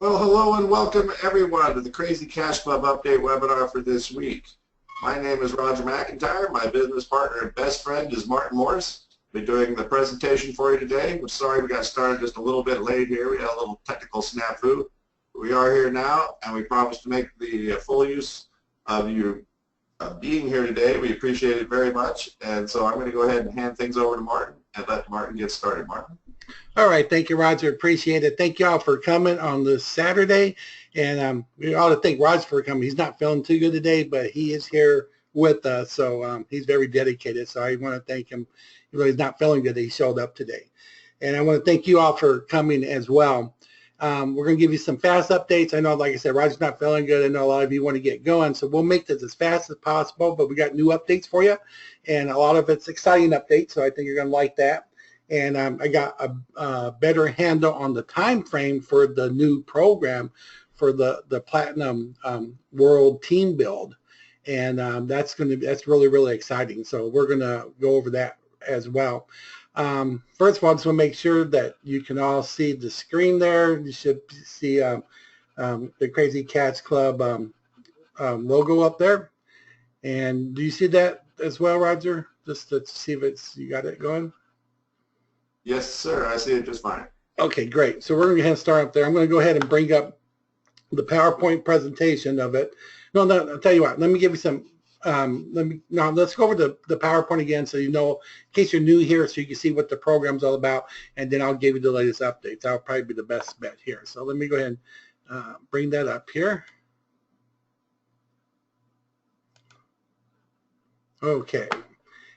Well, hello and welcome everyone to the Crazy Cash Club Update webinar for this week. My name is Roger McIntyre. My business partner and best friend is Martin Morris. I'll be doing the presentation for you today. We're sorry we got started just a little bit late here. We had a little technical snafu. We are here now, and we promise to make the full use of you being here today. We appreciate it very much. And so I'm going to go ahead and hand things over to Martin and let Martin get started. Martin. All right, thank you, Roger. Appreciate it. Thank you all for coming on this Saturday, and we ought to thank Roger for coming. He's not feeling too good today, but he is here with us, so he's very dedicated. So I want to thank him. Even though he's not feeling good, he showed up today, and I want to thank you all for coming as well. We're going to give you some fast updates. I know, like I said, Roger's not feeling good. I know a lot of you want to get going, so we'll make this as fast as possible. But we got new updates for you, and a lot of it's exciting updates. So I think you're going to like that. And I got a better handle on the time frame for the new program for the Platinum World Team Build, and that's really exciting. So we're going to go over that as well. First of all, I just want to make sure that you can all see the screen there. You should see the Crazy Cats Club logo up there. And do you see that as well, Roger? Just to see if you got it going. Yes, sir. I see it just fine. Okay, great. So we're going to go ahead and start up there. I'm going to go ahead and bring up the PowerPoint presentation of it. No, I'll tell you what. Let me give you some. Let's go over the PowerPoint again, so you know, in case you're new here, so you can see what the program's all about, and then I'll give you the latest updates. That'll probably be the best bet here. So let me go ahead and bring that up here. Okay.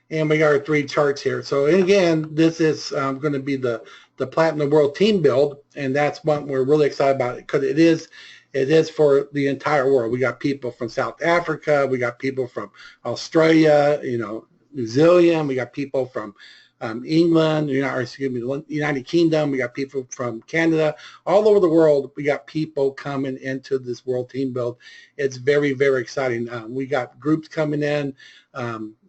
And we got our three charts here. So again, this is going to be the Platinum World Team Build, and that's what we're really excited about because it is for the entire world. We got people from South Africa, we got people from Australia, New Zealand, we got people from England, United Kingdom, we got people from Canada, all over the world. We got people coming into this World Team Build. It's very, very exciting. We got groups coming in.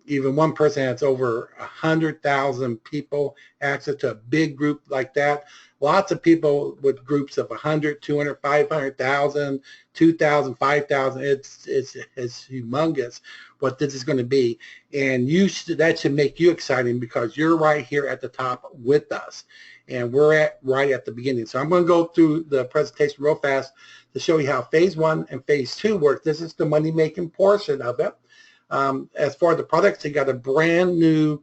Even one person has over 100,000 people access to a big group like that. Lots of people with groups of 100, 200, 500,000, 2,000, 5,000. It's humongous what this is going to be, and that should make you exciting because you're right here at the top with us, and we're right at the beginning. So I'm going to go through the presentation real fast to show you how Phase 1 and Phase 2 work. This is the money-making portion of it. As far as the products, they got a brand new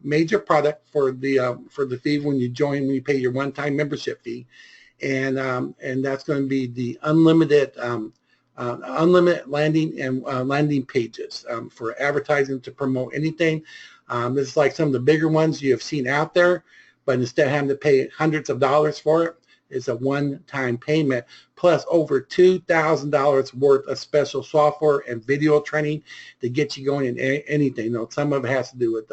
major product for the fee when you pay your one-time membership fee, and that's going to be the unlimited landing and landing pages for advertising to promote anything. This is like some of the bigger ones you have seen out there, but instead of having to pay hundreds of dollars for it, it's a one-time payment plus over $2,000 worth of special software and video training to get you going in anything. Some of it has to do with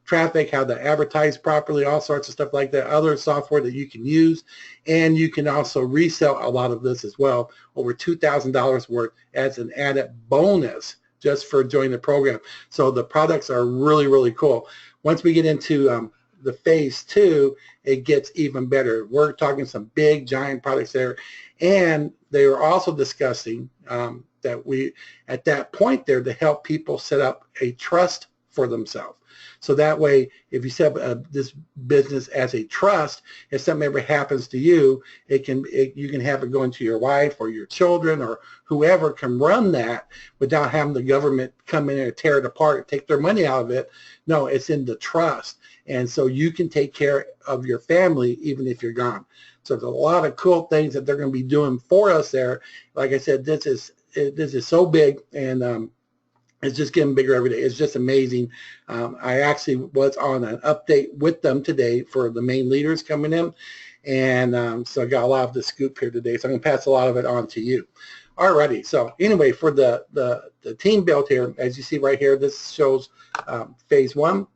traffic, how to advertise properly, all sorts of stuff like that, other software that you can use, and you can also resell a lot of this as well, over $2,000 worth as an added bonus just for joining the program. So the products are really, really cool. Once we get into the Phase 2, it gets even better. We're talking some big giant products there, and they were also discussing that we at that point there to help people set up a trust for themselves. So that way, if you set up this business as a trust, if something ever happens to you, you can have it going to your wife or your children or whoever can run that without having the government come in and tear it apart and take their money out of it. No, it's in the trust. And so you can take care of your family even if you're gone. So there's a lot of cool things that they're going to be doing for us there. Like I said, this is so big, and it's just getting bigger every day. It's just amazing. I actually was on an update with them today for the main leaders coming in, and so I got a lot of the scoop here today. So I'm going to pass a lot of it on to you. Alrighty. So anyway, for the team build here, as you see right here, this shows Phase 1.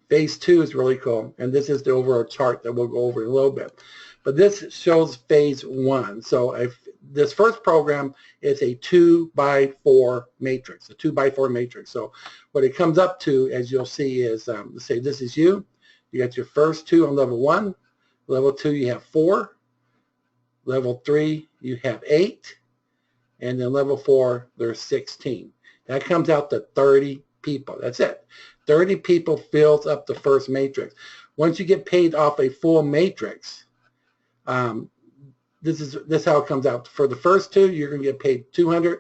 Phase 2 is really cool, and this is the overall chart that we'll go over in a little bit. But this shows Phase 1. So if this first program is a 2x4 matrix, a 2x4 matrix. So what it comes up to, as you'll see, is let's say this is you. You got your first 2 on level 1. Level 2, you have 4. Level 3, you have 8. And then level 4, there's 16. That comes out to 30 people. That's it. 30 people fills up the first matrix. Once you get paid off a full matrix, this is how it comes out. For the first 2, you're going to get paid $200.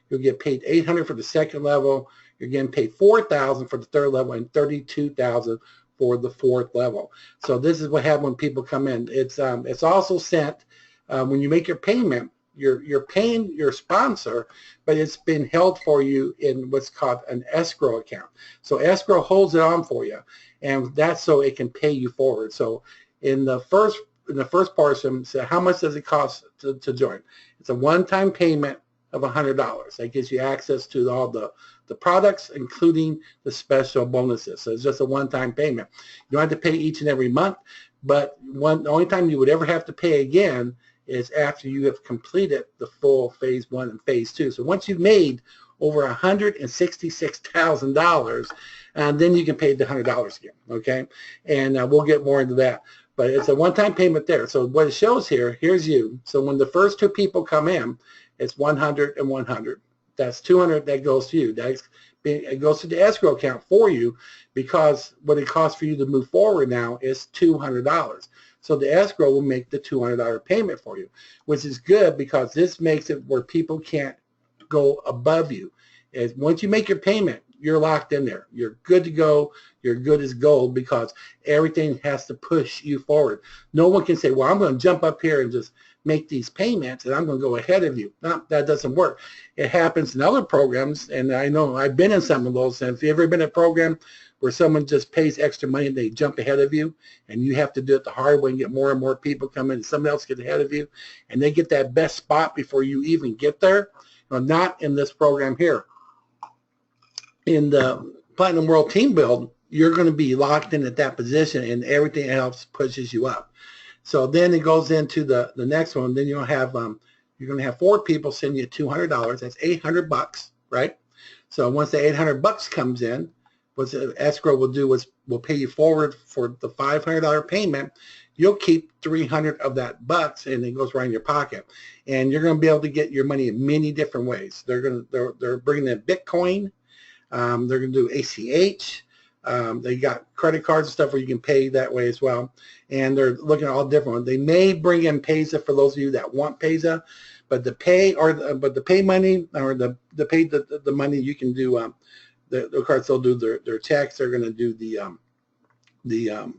You'll get paid $800 for the second level. You're getting paid $4,000 for the third level and $32,000 for the fourth level. So this is what happens when people come in. It's also sent when you make your payment. You're paying your sponsor, but it's been held for you in what's called an escrow account. So escrow holds it on for you, and that's so it can pay you forward. So in the first portion, so how much does it cost to join? It's a one-time payment of $100. That gives you access to all the products, including the special bonuses. So it's just a one-time payment. You don't have to pay each and every month, but the only time you would ever have to pay again is after you have completed the full phase 1 and phase 2. So once you've made over $166,000, then you can pay the $100 again, okay? And we'll get more into that. But it's a one-time payment there. So what it shows here, here's you. So when the first 2 people come in, it's 100 and 100. That's 200 that goes to you. It goes to the escrow account for you because what it costs for you to move forward now is $200. So the escrow will make the $200 payment for you, which is good because this makes it where people can't go above you. As once you make your payment, you're locked in there. You're good to go. You're good as gold because everything has to push you forward. No one can say, well, I'm going to jump up here and just make these payments and I'm going to go ahead of you. No, that doesn't work. It happens in other programs, and I know I've been in some of those. And if you've ever been in a program where someone just pays extra money and they jump ahead of you, and you have to do it the hard way and get more and more people come in, and someone else gets ahead of you, and they get that best spot before you even get there. Well, not in this program here. In the Platinum World Team Build, you're going to be locked in at that position, and everything else pushes you up. So then it goes into the next one. Then you'll have you're going to have 4 people send you $200. That's $800, right? So once the $800 comes in, what the escrow will do is will pay you forward for the $500 payment. You'll keep $300 of that bucks, and it goes right in your pocket. And you're going to be able to get your money in many different ways. They're bringing in Bitcoin. They're going to do ACH. They got credit cards and stuff where you can pay that way as well. And they're looking at all different ones. They may bring in Payza for those of you that want Payza, but the pay money or the money you can do. The cards, they'll do their checks. They're going to do the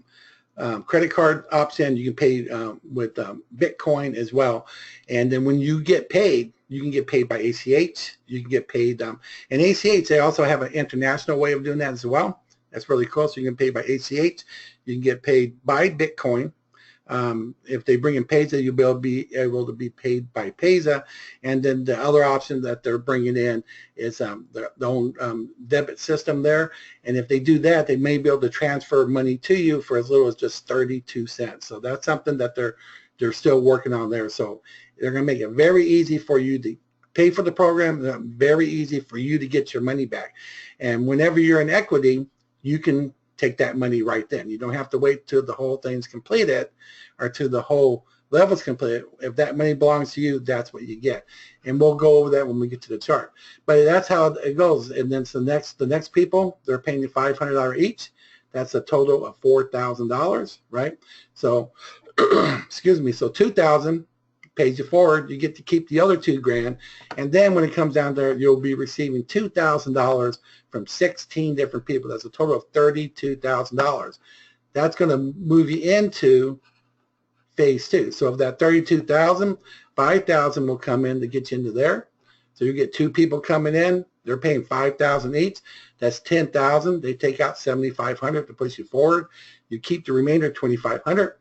credit card option. You can pay with Bitcoin as well. And then when you get paid, you can get paid by ACH. You can get paid, and ACH, they also have an international way of doing that as well. That's really cool. So you can pay by ACH. You can get paid by Bitcoin. If they bring in Payza, you'll be able to be paid by Payza. And then the other option that they're bringing in is their own debit system there. And if they do that, they may be able to transfer money to you for as little as just 32 cents. So that's something that they're still working on there. So they're going to make it very easy for you to pay for the program, very easy for you to get your money back. And whenever you're in equity, you can take that money right then. You don't have to wait till the whole thing's completed or till the whole level's completed. If that money belongs to you, that's what you get. And we'll go over that when we get to the chart. But that's how it goes. And then the next people, they're paying you $500 each. That's a total of $4,000, right? So, excuse me, so $2,000 pays you forward. You get to keep the other $2,000. And then when it comes down there, you'll be receiving $2,000 from 16 different people. That's a total of $32,000. That's going to move you into phase 2. So of that $32,000, $5,000 will come in to get you into there. So you get 2 people coming in. They're paying $5,000 each. That's $10,000. They take out $7,500 to push you forward. You keep the remainder $2,500.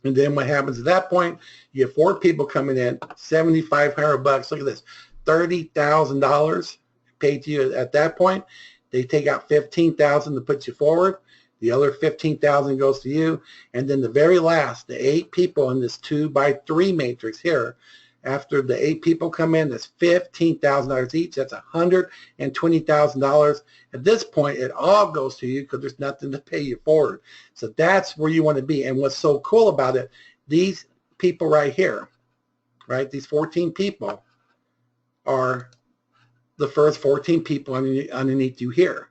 And then what happens at that point, you get 4 people coming in, $7,500. Look at this, $30,000 paid to you at that point. They take out $15,000 to put you forward. The other $15,000 goes to you. And then the very last, the 8 people in this 2x3 matrix here, after the 8 people come in, that's $15,000 each. That's $120,000. At this point, it all goes to you because there's nothing to pay you forward. So that's where you want to be. And what's so cool about it, these people right here, right? These 14 people are the first 14 people underneath you here.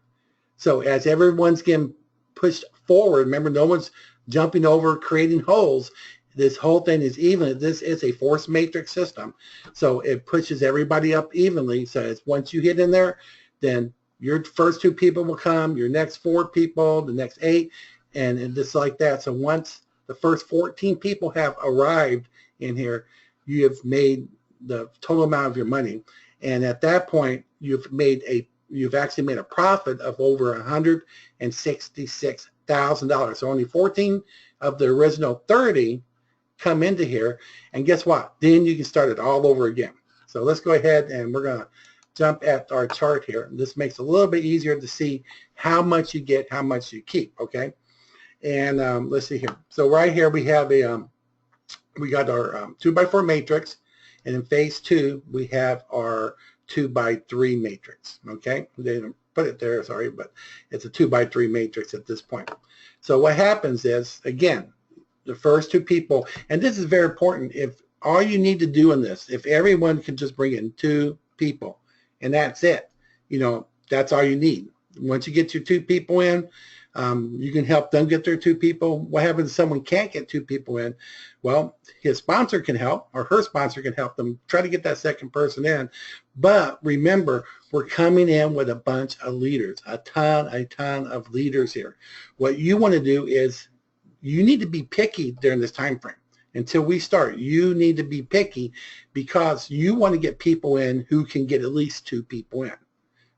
So as everyone's getting pushed forward, remember, no one's jumping over, creating holes. This whole thing is even. This is a force matrix system. So it pushes everybody up evenly. So it's once you hit in there, then your first 2 people will come, your next 4 people, the next 8, and just like that. So once the first 14 people have arrived in here, you have made the total amount of your money. And at that point, you've actually made a profit of over $166,000. So only 14 of the original 30 come into here. And guess what? Then you can start it all over again. So let's go ahead and we're going to jump at our chart here. This makes it a little bit easier to see how much you get, how much you keep, okay? And let's see here. So right here we have we got our 2x4 matrix, and in phase 2 we have our 2x3 matrix, okay? They didn't put it there, sorry, but it's a 2x3 matrix at this point. So what happens is, again, the first 2 people, and this is very important, if all you need to do in this, if everyone can just bring in 2 people, and that's it, that's all you need. Once you get your 2 people in, you can help them get their 2 people. What happens if someone can't get 2 people in? Well, his sponsor can help, or her sponsor can help them try to get that second person in. But remember, we're coming in with a bunch of leaders, a ton of leaders here. What you want to do is you need to be picky during this time frame. Until we start, you need to be picky because you want to get people in who can get at least 2 people in.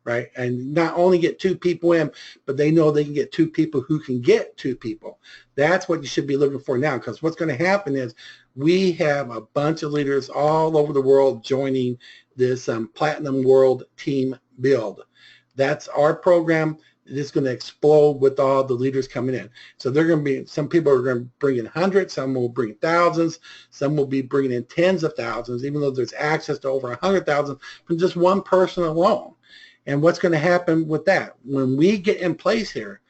Right? And not only get 2 people in, but they know they can get 2 people who can get 2 people. That's what you should be looking for now, because what's going to happen is we have a bunch of leaders all over the world joining this Platinum World Team Build. That's our program. It's going to explode with all the leaders coming in. So they're going to be, some people are going to bring in hundreds, some will bring thousands, some will be bringing in tens of thousands, even though there's access to over 100,000 from just one person alone. And what's going to happen with that? When we get in place here,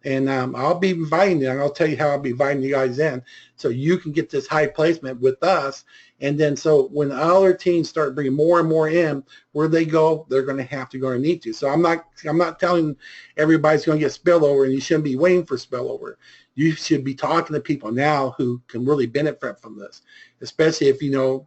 and I'll be inviting you, and I'll tell you how I'll be inviting you guys in so you can get this high placement with us. And then so when other teams start bringing more and more in, where they go, they're going to have to go underneath you. So I'm not telling everybody's going to get spillover, and you shouldn't be waiting for spillover. You should be talking to people now who can really benefit from this, especially if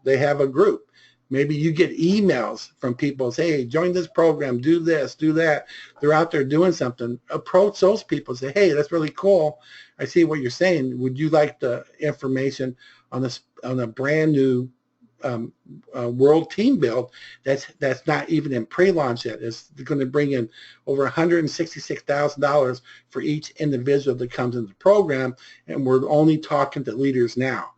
they have a group. Maybe you get emails from people say, hey, join this program, do this, do that. They're out there doing something. Approach those people. Say, hey, that's really cool. I see what you're saying. Would you like the information on a brand new world team build that's not even in pre-launch yet? It's going to bring in over $166,000 for each individual that comes into the program, and we're only talking to leaders now.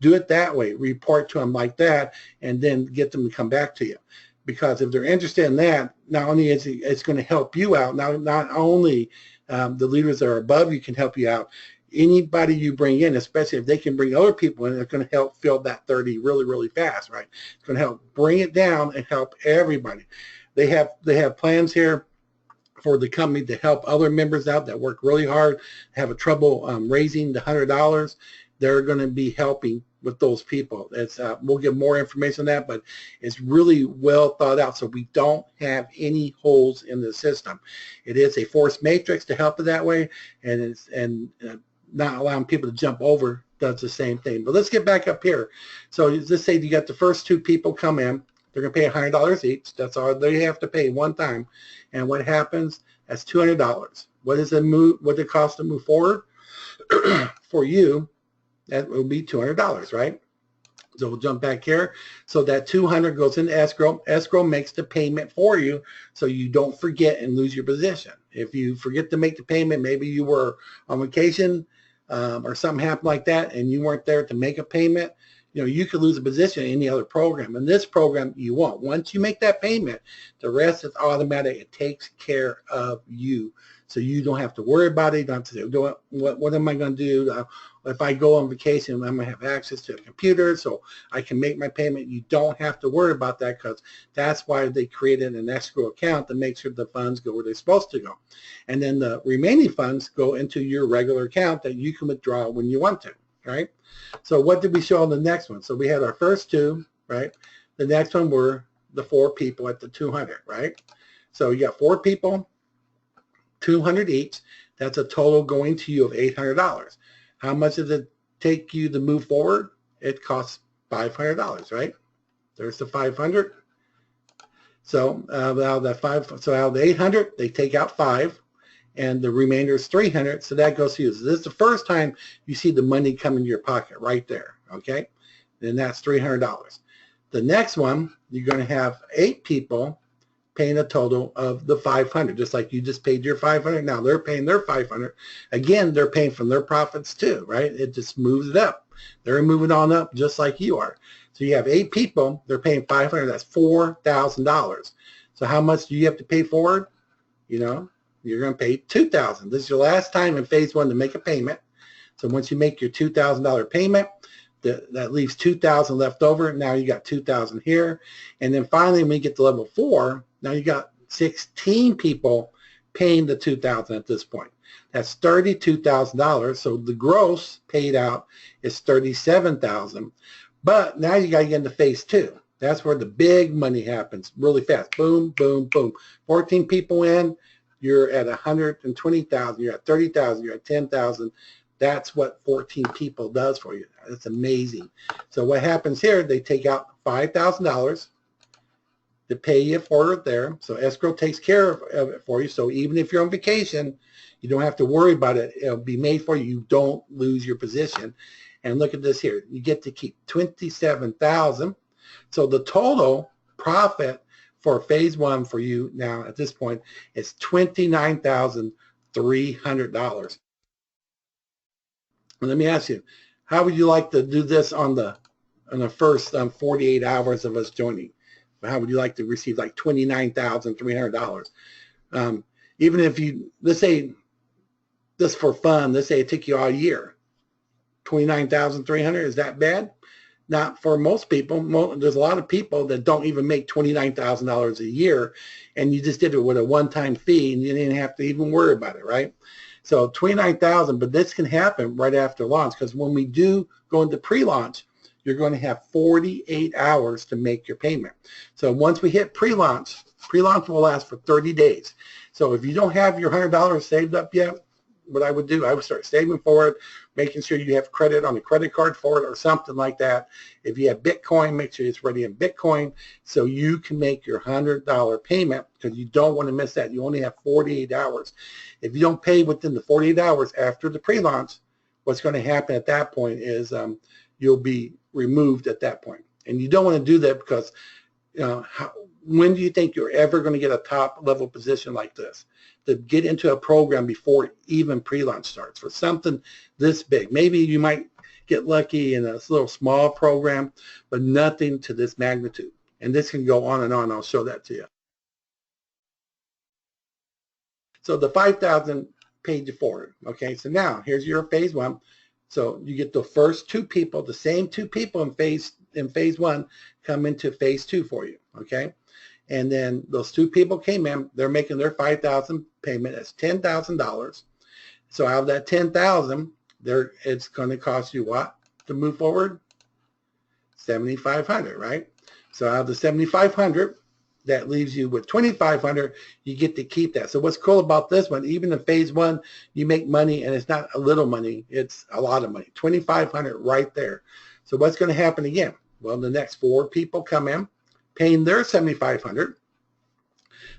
Do it that way. Report to them like that, and then get them to come back to you. Because if they're interested in that, not only is it's going to help you out, not only the leaders that are above you can help you out, anybody you bring in, especially if they can bring other people in, it's going to help fill that 30 really, really fast, right? It's going to help bring it down and help everybody. They have plans here for the company to help other members out that work really hard, have a trouble raising the $100. They're going to be helping with those people. We'll give more information on that, but it's really well thought out, so we don't have any holes in the system. It is a force matrix to help it that way, and not allowing people to jump over does the same thing. But let's get back up here. So let's say you got the first 2 people come in. They're going to pay $100 each. That's all they have to pay one time. And what happens? That's $200. What does it cost to move forward? For you, that will be $200, right? So we'll jump back here. So that $200 goes into escrow. Escrow makes the payment for you so you don't forget and lose your position. If you forget to make the payment, maybe you were on vacation or something happened like that and you weren't there to make a payment, you could lose a position in any other program. In this program, you won't. Once you make that payment, the rest is automatic. It takes care of you. So you don't have to worry about it. You don't have to say, what am I going to do? If I go on vacation, I'm going to have access to a computer so I can make my payment. You don't have to worry about that, because that's why they created an escrow account to make sure the funds go where they're supposed to go. And then the remaining funds go into your regular account that you can withdraw when you want to, right? So what did we show on the next one? So we had our first 2. right? The next one were the 4 people at the 200, right? So you got 4 people, 200 each. That's a total going to you of $800. How much does it take you to move forward? It costs $500, right? There's the 500. So out of the 800, they take out 5, and the remainder is 300. So that goes to you. So this is the first time you see the money come into your pocket right there. Okay, and that's $300. The next one, you're going to have 8 people paying a total of the 500, just like you just paid your 500. Now they're paying their 500. Again, they're paying from their profits too, right? It just moves it up. They're moving on up just like you are. So you have 8 people, they're paying 500, that's $4,000. So how much do you have to pay forward? You know, you're going to pay $2,000. This is your last time in phase 1 to make a payment. So once you make your $2,000 payment, that leaves $2,000 left over. Now you got $2,000 here. And then finally, when you get to level 4, now you got 16 people paying the $2,000 at this point. That's $32,000. So the gross paid out is $37,000. But now you got to get into phase 2. That's where the big money happens really fast. Boom, boom, boom. 14 people in, you're at 120,000. You're at 30,000. You're at 10,000. That's what 14 people does for you. That's amazing. So what happens here, they take out $5,000 to pay you for it there. So escrow takes care of it for you. So even if you're on vacation, you don't have to worry about it. It'll be made for you. You don't lose your position. And look at this here. You get to keep $27,000. So the total profit for phase 1 for you now at this point is $29,300. Let me ask you, how would you like to do this on the first 48 hours of us joining? How would you like to receive like $29,300? Even if you, let's say, just for fun, let's say it took you all year, $29,300, is that bad? Not for most people. There's a lot of people that don't even make $29,000 a year, and you just did it with a one-time fee, and you didn't have to even worry about it, right? So $29,000, but this can happen right after launch, because when we do go into pre-launch, you're going to have 48 hours to make your payment. So once we hit pre-launch will last for 30 days. So if you don't have your $100 saved up yet, what I would do, I would start saving for it, making sure you have credit on a credit card for it or something like that. If you have Bitcoin, make sure it's ready in Bitcoin so you can make your $100 payment, because you don't want to miss that. You only have 48 hours. If you don't pay within the 48 hours after the pre-launch, what's going to happen at that point is you'll be removed at that point. And you don't want to do that because when do you think you're ever going to get a top level position like this? To get into a program before even pre-launch starts for something this big. Maybe you might get lucky in a little small program, but nothing to this magnitude. And this can go on and on. I'll show that to you. So the 5,000 paid you forward. Okay, so now here's your phase 1. So you get the first 2 people, the same 2 people in phase 1 come into phase 2 for you. Okay. And then those 2 people came in, they're making their 5,000 payment as $10,000. So out of that 10,000, it's going to cost you what to move forward? $7,500, right? So out of the $7,500, that leaves you with $2,500. You get to keep that. So what's cool about this one, even in phase 1, you make money, and it's not a little money, it's a lot of money. $2,500 right there. So what's going to happen again? Well, the next 4 people come in, paying their $7,500.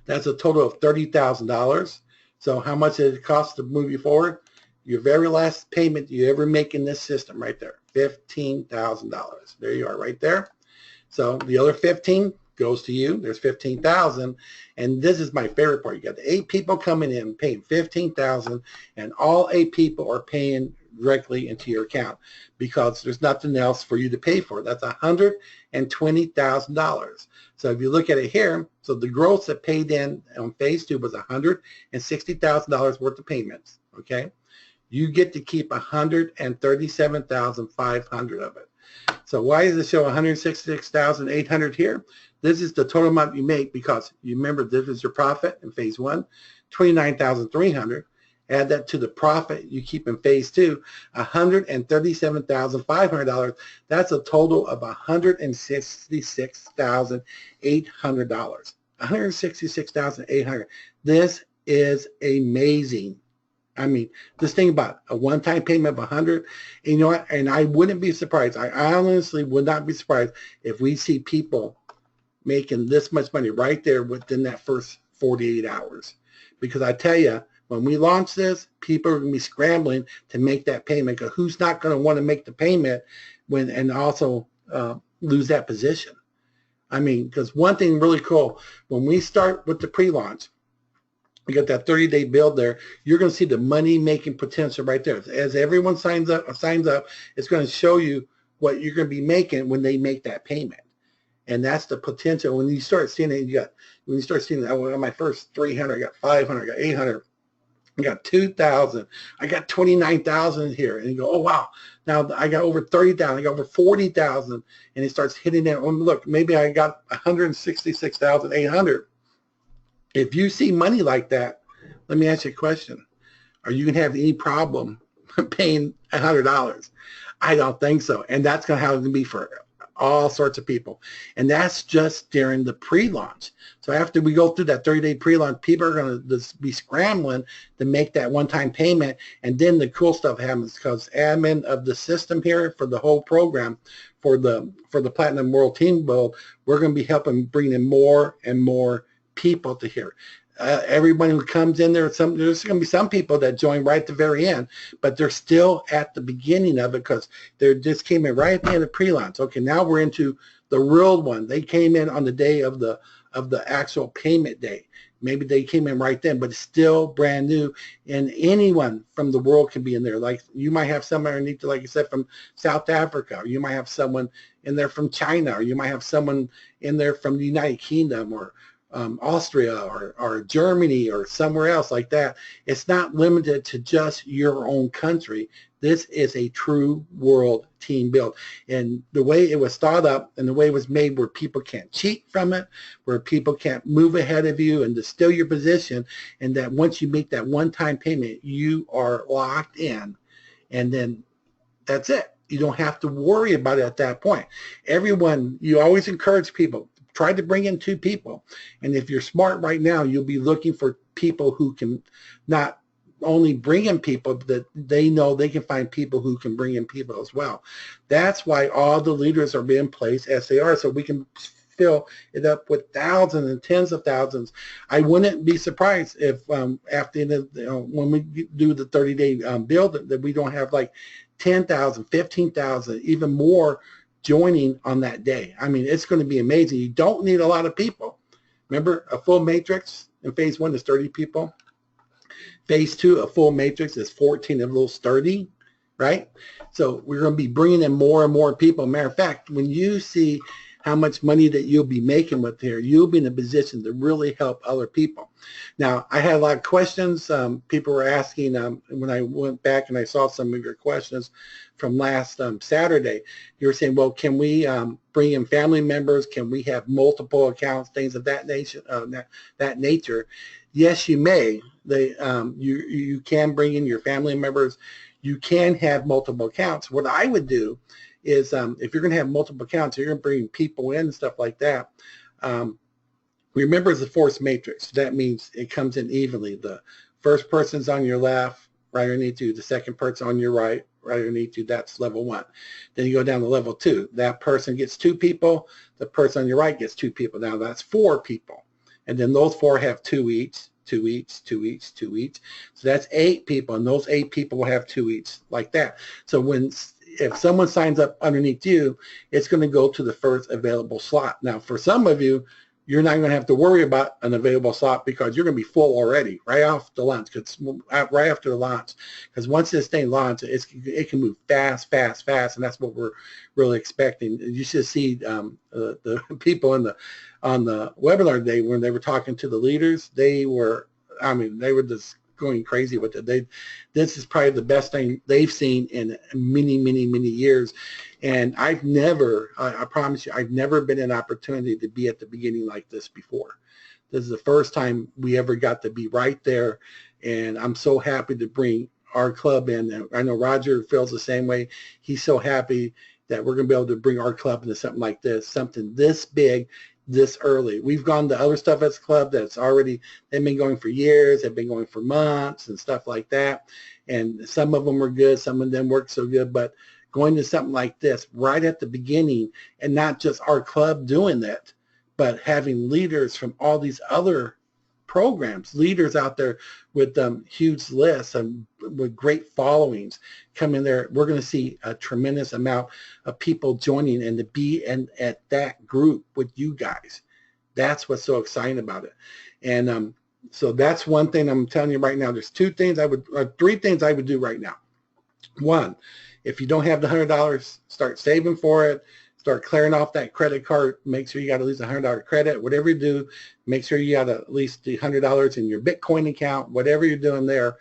That's a total of $30,000. So how much did it cost to move you forward? Your very last payment you ever make in this system right there, $15,000. There you are right there. So the other 15 goes to you. There's $15,000. And this is my favorite part. You got the 8 people coming in paying $15,000, and all 8 people are paying directly into your account because there's nothing else for you to pay for. That's $120,000. So if you look at it here, so the gross that paid in on phase 2 was $160,000 worth of payments. Okay, you get to keep $137,500 of it. So why does it show $166,800 here? This is the total amount you make because you remember this is your profit in phase 1, $29,300. Add that to the profit you keep in phase two, $137,500. That's a total of $166,800. $166,800. This is amazing. I mean, just think about it. A one-time payment of 100. And you know what? And I wouldn't be surprised. I honestly would not be surprised if we see people making this much money right there within that first 48 hours. Because I tell you, when we launch this, people are going to be scrambling to make that payment. Because who's not going to want to make the payment when and also lose that position? I mean, because one thing really cool, when we start with the pre-launch, we got that 30-day build there. You're going to see the money-making potential right there. As everyone signs up, it's going to show you what you're going to be making when they make that payment. And that's the potential. When you start seeing it, when you start seeing it, I got my first 300, I got 500, I got 800, I got 2,000, I got 29,000 here. And you go, oh, wow. Now I got over 30,000, I got over 40,000. And it starts hitting that. Oh, look, maybe I got 166,800. If you see money like that, let me ask you a question. Are you going to have any problem paying $100? I don't think so. And that's how it's going to be for all sorts of people. And that's just during the pre-launch. So after we go through that 30-day pre-launch, people are going to be scrambling to make that one-time payment. And then the cool stuff happens because admin of the system here for the whole program, for the Platinum World Team Build, we're going to be helping bring in more and more people to here. Everybody who comes in there, there's going to be some people that join right at the very end, but they're still at the beginning of it because they just came in right at the end of pre-launch. Okay, now we're into the real one. They came in on the day of the actual payment day. Maybe they came in right then, but it's still brand new, and anyone from the world can be in there. Like you might have someone underneath, like you said, from South Africa, or you might have someone in there from China, or you might have someone in there from the United Kingdom, or Austria or Germany or somewhere else like that. It's not limited to just your own country. This is a true world team build. And the way it was thought up and the way it was made where people can't cheat from it, where people can't move ahead of you and to steal your position, and that once you make that one-time payment, you are locked in. And then that's it. You don't have to worry about it at that point. Everyone, you always encourage people, try to bring in 2 people. And if you're smart right now, you'll be looking for people who can not only bring in people, but that they know they can find people who can bring in people as well. That's why all the leaders are in place as they are, so we can fill it up with thousands and tens of thousands. I wouldn't be surprised if after when we do the 30-day build that we don't have like 10,000, 15,000, even more joining on that day. I mean, it's going to be amazing. You don't need a lot of people. Remember, a full matrix in phase 1 is 30 people. Phase 2, a full matrix is 14 of those 30, right? So we're going to be bringing in more and more people. Matter of fact, when you see how much money that you'll be making with here, you'll be in a position to really help other people. Now, I had a lot of questions. People were asking when I went back and I saw some of your questions from last Saturday. You were saying, well, can we bring in family members? Can we have multiple accounts, things of that nature? Yes, you may. You can bring in your family members. You can have multiple accounts. What I would do is if you're going to have multiple accounts, you're going to bring people in and stuff like that. Remember, it's a force matrix. That means it comes in evenly. The first person's on your left, right underneath you. The second person on your right underneath you. That's level 1. Then you go down to level 2. That person gets 2 people. The person on your right gets 2 people. Now that's 4 people. And then those 4 have 2 each, 2 each, 2 each, 2 each. So that's 8 people, and those 8 people will have 2 each, like that. So if someone signs up underneath you, it's going to go to the first available slot. Now, for some of you, you're not going to have to worry about an available slot because you're going to be full already right off the launch, right after the launch. Because once this thing launches, it can move fast, and that's what we're really expecting. You should see the people on the webinar today when they were talking to the leaders. They were just going crazy with it. This is probably the best thing they've seen in many, many, many years. And I promise you, I've never been an opportunity to be at the beginning like this before. This is the first time we ever got to be right there, and I'm so happy to bring our club in. And I know Roger feels the same way. He's so happy that we're going to be able to bring our club into something like this, something this big, this early. We've gone to other stuff at the club that's already, they've been going for years, they've been going for months and stuff like that. And some of them were good, some of them weren't so good, but going to something like this right at the beginning, and not just our club doing that, but having leaders from all these other programs, leaders out there with huge lists and with great followings come in there. We're going to see a tremendous amount of people joining and to be at that group with you guys. That's what's so exciting about it. And so that's one thing I'm telling you right now. There's three things I would do right now. One, if you don't have the $100, start saving for it. Start clearing off that credit card. Make sure you got at least $100 credit. Whatever you do, make sure you got at least the $100 in your Bitcoin account. Whatever you're doing there,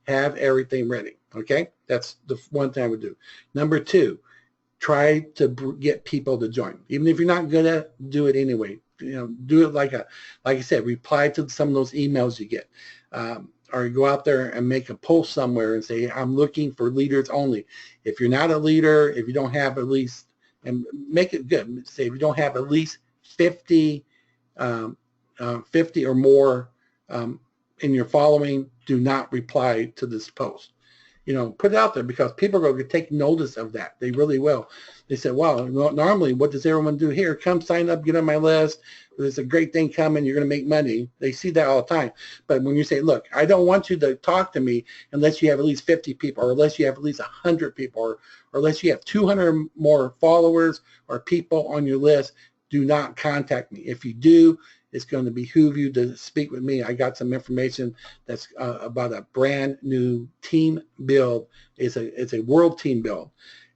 have everything ready. Okay, that's the one thing I would do. Number two, try to get people to join. Even if you're not good at it, do it anyway. Do it like I said, reply to some of those emails you get. Or go out there and make a post somewhere and say, I'm looking for leaders only. If you're not a leader, if you don't have at least, and make it good. Say if you don't have at least 50 or more in your following, do not reply to this post. Put it out there, because people are going to take notice of that. They really will. They say, well, normally what does everyone do here? Come sign up, get on my list. There's a great thing coming. You're going to make money. They see that all the time. But when you say, look, I don't want you to talk to me unless you have at least 50 people, or unless you have at least 100 people, or unless you have 200 more followers or people on your list, do not contact me. If you do, it's going to behoove you to speak with me. I got some information that's about a brand new team build. It's a world team build,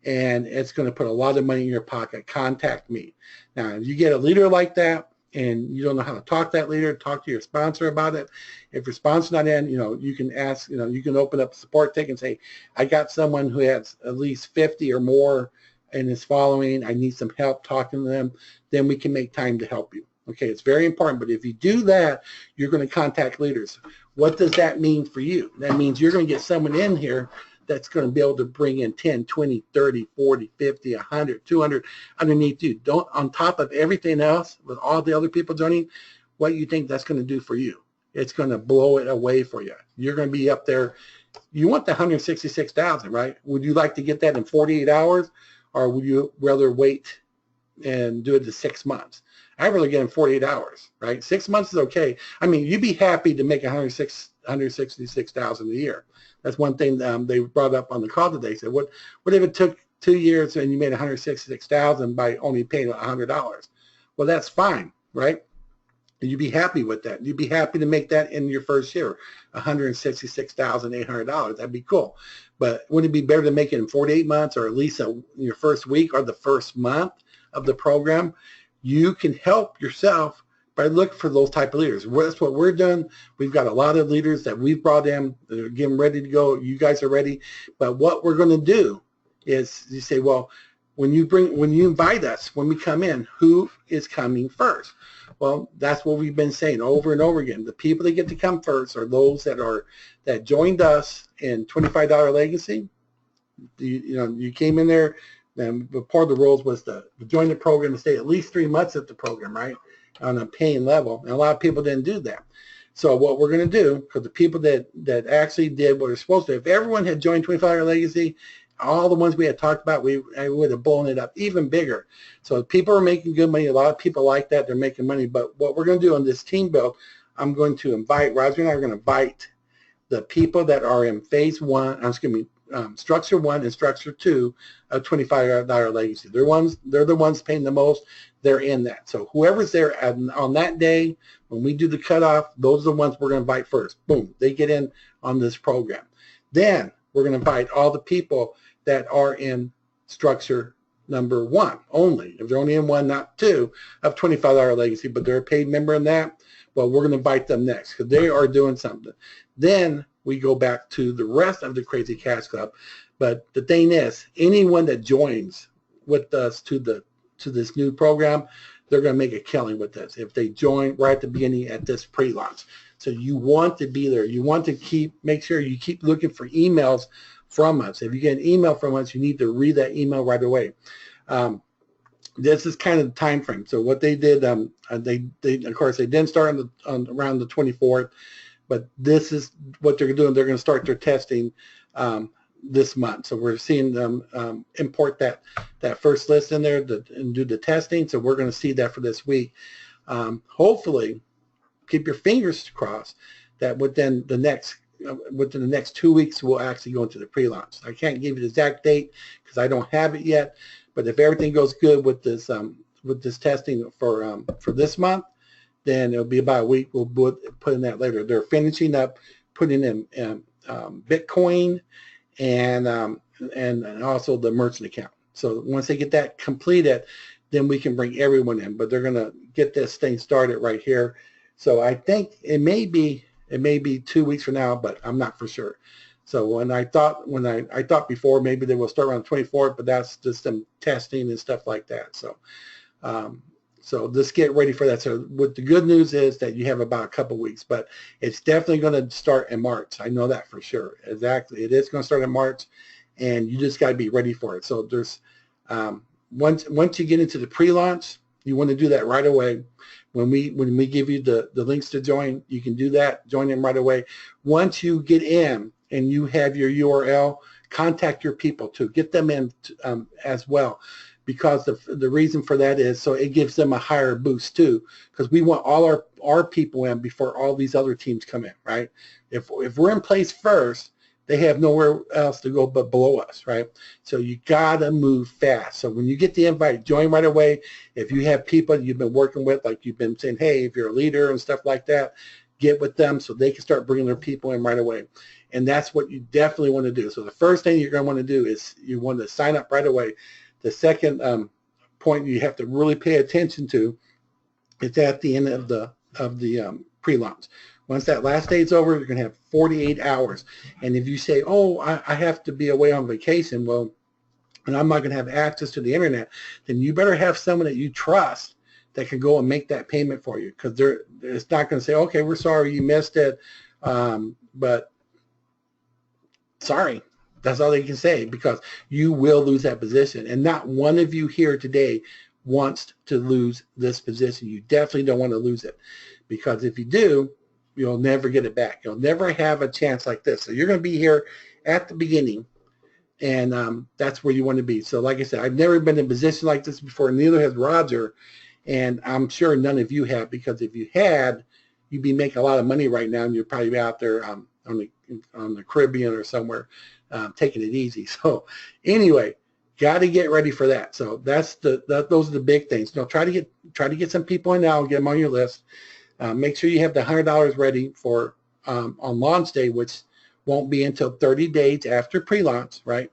and it's going to put a lot of money in your pocket. Contact me. Now, if you get a leader like that and you don't know how to talk to that leader, talk to your sponsor about it. If your sponsor's not in, you can ask, you can open up a support ticket and say, I got someone who has at least 50 or more in his following. I need some help talking to them. Then we can make time to help you. Okay, it's very important. But if you do that, you're going to contact leaders. What does that mean for you? That means you're going to get someone in here that's going to be able to bring in 10, 20, 30, 40, 50, 100, 200 underneath you. Don't, on top of everything else, with all the other people joining, what you think that's going to do for you? It's going to blow it away for you. You're going to be up there. You want the 166,000, right? Would you like to get that in 48 hours, or would you rather wait and do it to 6 months? I'd rather get in 48 hours, right? 6 months is okay. I mean, you'd be happy to make 166,000 a year. That's one thing they brought up on the call today. Said, what if it took 2 years and you made 166,000 by only paying $100? Well, that's fine, right? You'd be happy with that. You'd be happy to make that in your first year, $166,800. That'd be cool. But wouldn't it be better to make it in 48 months, or at least your first week or the first month of the program? You can help yourself by looking for those type of leaders. That's what we're doing. We've got a lot of leaders that we've brought in. They're getting ready to go. You guys are ready. But what we're going to do is you say, well, when you invite us, when we come in, who is coming first? Well, that's what we've been saying over and over again. The people that get to come first are those that joined us in $25 Legacy. You came in there. And part of the rules was to join the program and stay at least 3 months at the program, right, on a paying level. And a lot of people didn't do that. So what we're going to do, because the people that actually did what they're supposed to, if everyone had joined $25 Legacy, all the ones we had talked about, I would have blown it up even bigger. So people are making good money. A lot of people like that. They're making money. But what we're going to do on this team build, I'm going to invite, Roger and I are going to invite the people that are in phase one, structure 1 and structure 2 of $25 Legacy. They're the ones paying the most. They're in that. So whoever's there on that day, when we do the cutoff, those are the ones we're going to invite first. Boom, they get in on this program. Then we're going to invite all the people that are in structure number 1 only. If they're only in 1, not 2, of $25 Legacy, but they're a paid member in that, well, we're going to invite them next because they are doing something. Then we go back to the rest of the Crazy Cash Club. But the thing is, anyone that joins with us to the to this new program, they're going to make a killing with this if they join right at the beginning at this pre-launch. So you want to be there. You want to make sure you keep looking for emails from us. If you get an email from us, you need to read that email right away. This is kind of the time frame. So what they did, they of course they didn't start around the 24th, but this is what they're doing. They're going to start their testing this month. So we're seeing them import that first list in there and do the testing. So we're going to see that for this week. Hopefully, keep your fingers crossed that within the next 2 weeks we'll actually go into the pre-launch. I can't give you the exact date because I don't have it yet. But if everything goes good with this testing for this month, then it'll be about a week. We'll put in that later. They're finishing up putting in Bitcoin and also the merchant account. So once they get that completed, then we can bring everyone in. But they're going to get this thing started right here. So I think it may be 2 weeks from now, but I'm not for sure. So when I thought before maybe they will start around the 24th, but that's just them testing and stuff like that. So so just get ready for that. So what the good news is that you have about a couple weeks, but it's definitely going to start in March. I know that for sure. Exactly, it is going to start in March, and you just got to be ready for it. So there's once you get into the pre-launch, you want to do that right away. When we give you the links to join, you can do that. Join in right away. Once you get in and you have your URL, contact your people too. Get them in as well, because the reason for that is so it gives them a higher boost too, because we want all our people in before all these other teams come in, right? If we're in place first, they have nowhere else to go but below us, right? So you gotta move fast. So when you get the invite, join right away. If you have people you've been working with, like you've been saying, hey, if you're a leader and stuff like that, get with them so they can start bringing their people in right away. And that's what you definitely want to do. So the first thing you're going to want to do is you want to sign up right away. The second point you have to really pay attention to is at the end of the pre-launch. Once that last day is over, you're going to have 48 hours. And if you say, oh, I have to be away on vacation, well, and I'm not going to have access to the internet, then you better have someone that you trust that can go and make that payment for you, because it's not going to say, okay, we're sorry you missed it, but sorry. That's all they can say, because you will lose that position. And not one of you here today wants to lose this position. You definitely don't want to lose it, because if you do, you'll never get it back. You'll never have a chance like this. So you're going to be here at the beginning, and that's where you want to be. So like I said, I've never been in a position like this before, neither has Roger, and I'm sure none of you have, because if you had, you'd be making a lot of money right now, and you're probably out there on the Caribbean or somewhere taking it easy. So anyway, got to get ready for that. So those are the big things. Try to get some people in now and get them on your list. Make sure you have the $100 ready for on launch day, which won't be until 30 days after pre-launch, right?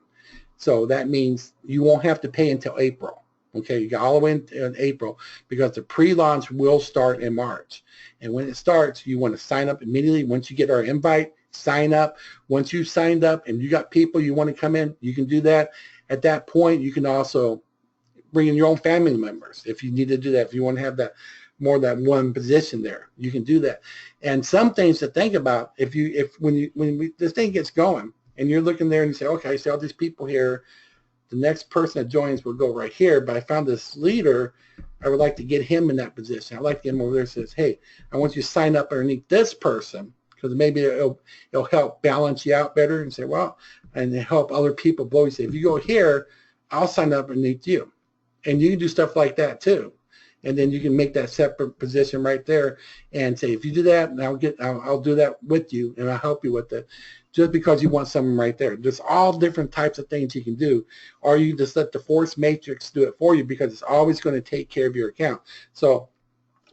So that means you won't have to pay until April. Okay, you got all the way in April, because the pre-launch will start in March. And when it starts, you want to sign up immediately. Once you get our invite, sign up. Once you've signed up and you got people you want to come in, you can do that. At that point, you can also bring in your own family members if you need to do that. If you want to have that more than one position there, you can do that. And some things to think about, when this thing gets going and you're looking there and you say, okay, I see all these people here, the next person that joins will go right here, but I found this leader, I would like to get him in that position. I'd like to get him over there and says, hey, I want you to sign up underneath this person, because maybe it'll help balance you out better, and say, well, and help other people below you. Say, if you go here, I'll sign up underneath you. And you can do stuff like that too. And then you can make that separate position right there and say, if you do that, and I'll do that with you, and I'll help you with it, just because you want someone right there. There's all different types of things you can do, or you just let the force matrix do it for you, because it's always going to take care of your account. So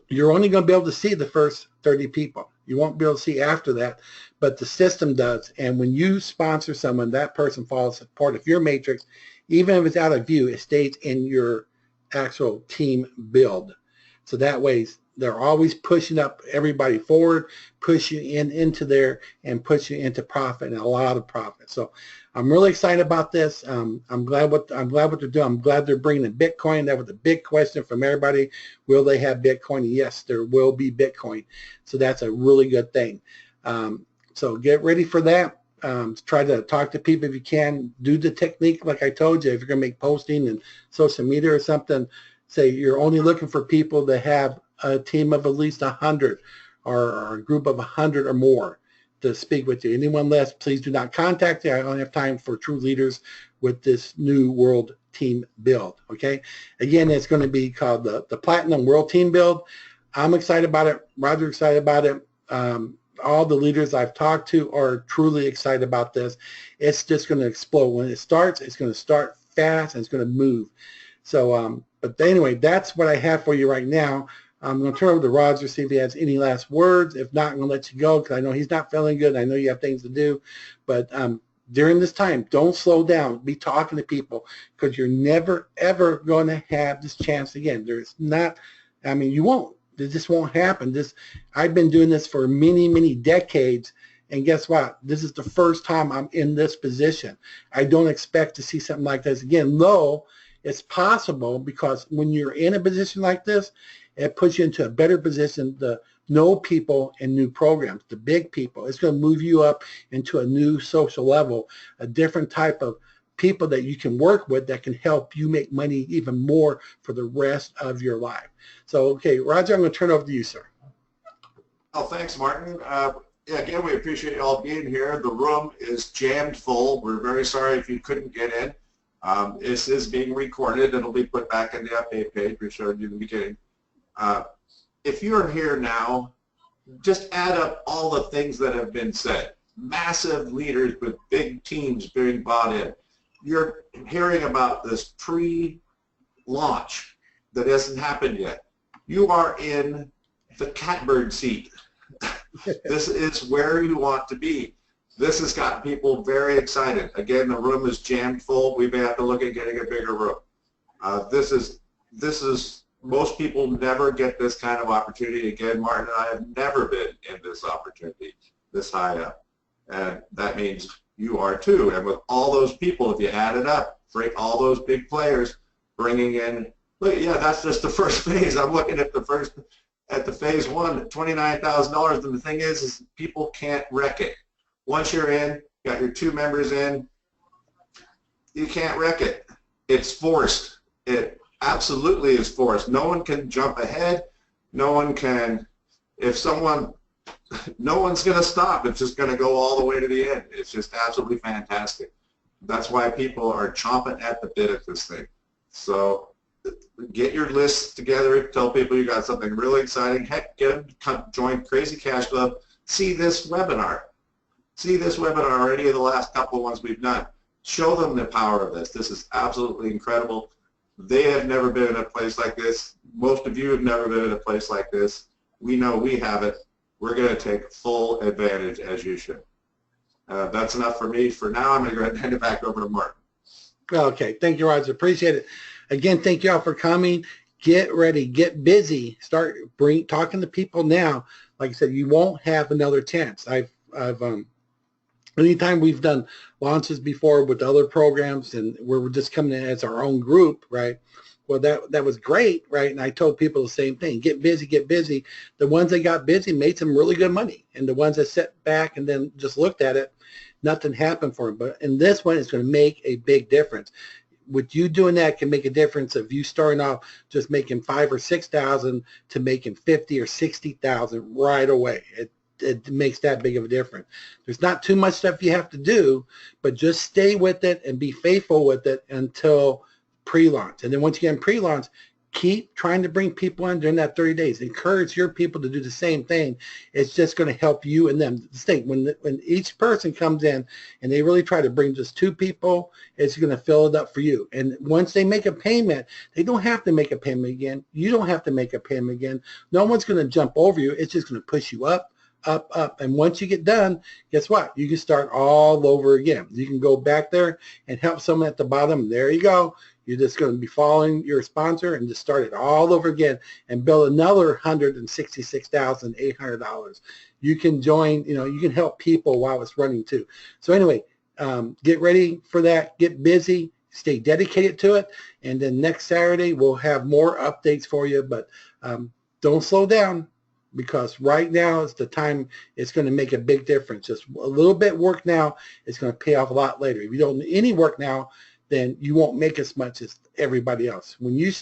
you're only going to be able to see the first 30 people. You won't be able to see after that, but the system does. And when you sponsor someone, that person falls part of your matrix. Even if it's out of view, it stays in your actual team build. So that way they're always pushing up everybody forward, push you into there, and push you into profit, and a lot of profit. So I'm really excited about this. I'm glad what they're doing. I'm glad they're bringing in Bitcoin. That was a big question from everybody. Will they have Bitcoin? Yes, there will be Bitcoin. So that's a really good thing. So get ready for that. Try to talk to people if you can. Do the technique like I told you. If you're going to make posting and social media or something, say you're only looking for people that have a team of at least 100 or a group of 100 or more to speak with you. Anyone less, please do not contact me. I don't have time for true leaders with this new world team build. Okay. Again, it's going to be called the Platinum World Team Build. I'm excited about it. Roger's excited about it. All the leaders I've talked to are truly excited about this. It's just going to explode. When it starts, it's going to start fast and it's going to move. So, but anyway, that's what I have for you right now. I'm going to turn over to Roger, see if he has any last words. If not, I'm going to let you go because I know he's not feeling good. I know you have things to do. But during this time, don't slow down. Be talking to people because you're never, ever going to have this chance again. There's not, I mean, you won't. This won't happen. I've been doing this for many, many decades. And guess what? This is the first time I'm in this position. I don't expect to see something like this again, though it's possible because when you're in a position like this, it puts you into a better position to know people and new programs, the big people. It's going to move you up into a new social level, a different type of people that you can work with that can help you make money even more for the rest of your life. So, okay, Roger, I'm going to turn it over to you, sir. Well, thanks, Martin. Again, we appreciate you all being here. The room is jammed full. We're very sorry if you couldn't get in. This is being recorded. It'll be put back in the update page we showed you in the beginning. If you're here now, just add up all the things that have been said. Massive leaders with big teams being bought in. You're hearing about this pre-launch that hasn't happened yet. You are in the catbird seat. This is where you want to be. This has got people very excited. Again, the room is jammed full. We may have to look at getting a bigger room. This is most people never get this kind of opportunity. Again, Martin and I have never been in this opportunity this high up. And that means you are too. And with all those people, if you add it up, bring all those big players, bringing in, look, yeah, that's just the first phase. I'm looking at the phase one at $29,000. And the thing is people can't wreck it. Once you're in, you got your 2 members in, you can't wreck it. It's forced. It absolutely is forced. No one can jump ahead. No one can, no one's going to stop. It's just going to go all the way to the end. It's just absolutely fantastic. That's why people are chomping at the bit at this thing. So get your lists together. Tell people you got something really exciting. Heck, get them to come join Crazy Cash Club. See this webinar. See this webinar or any of the last couple of ones we've done. Show them the power of this. This is absolutely incredible. They have never been in a place like this. Most of you have never been in a place like this. We know we have it. We're going to take full advantage as you should. That's enough for me for now. I'm going to go ahead and hand it back over to Martin. Okay. Thank you, Roger. Appreciate it. Again, thank you all for coming. Get ready. Get busy. Start talking to people now. Like I said, you won't have another chance. Anytime we've done launches before with other programs and where we're just coming in as our own group, right? Well, that was great, right? And I told people the same thing. Get busy, get busy. The ones that got busy made some really good money. And the ones that sat back and then just looked at it, nothing happened for them. But in this one, it's going to make a big difference. With you doing that can make a difference of you starting off just making $5,000 or $6,000 to making $50,000 or $60,000 right away. It makes that big of a difference. There's not too much stuff you have to do, but just stay with it and be faithful with it until pre-launch. And then once you get in pre-launch, keep trying to bring people in during that 30 days. Encourage your people to do the same thing. It's just going to help you and them. Think when each person comes in and they really try to bring just 2 people, it's going to fill it up for you. And once they make a payment, they don't have to make a payment again. You don't have to make a payment again. No one's going to jump over you. It's just going to push you up, up, up. And once you get done, guess what? You can start all over again. You can go back there and help someone at the bottom. There you go. You're just going to be following your sponsor and just start it all over again and build another $166,800. You can join, you can help people while it's running too. So anyway, get ready for that. Get busy. Stay dedicated to it. And then next Saturday, we'll have more updates for you. But don't slow down, because right now is the time it's going to make a big difference. Just a little bit work now is going to pay off a lot later. If you don't do any work now, then you won't make as much as everybody else. When you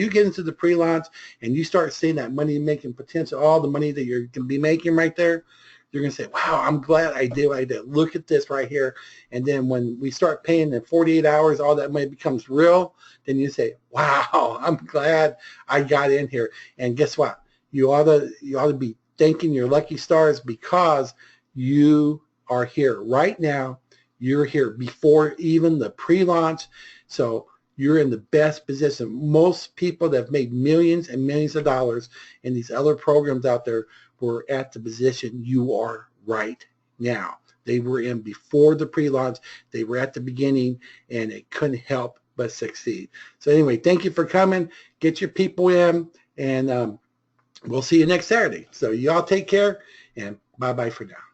get into the pre-launch and you start seeing that money-making potential, all the money that you're going to be making right there, you're going to say, wow, I'm glad I did what I did. Look at this right here. And then when we start paying in 48 hours, all that money becomes real. Then you say, wow, I'm glad I got in here. And guess what? You ought to be thanking your lucky stars, because you are here right now. You're here before even the pre-launch. So you're in the best position. Most people that have made millions and millions of dollars in these other programs out there were at the position you are right now. They were in before the pre-launch. They were at the beginning, and it couldn't help but succeed. So anyway, thank you for coming. Get your people in, and we'll see you next Saturday. So y'all take care, and bye-bye for now.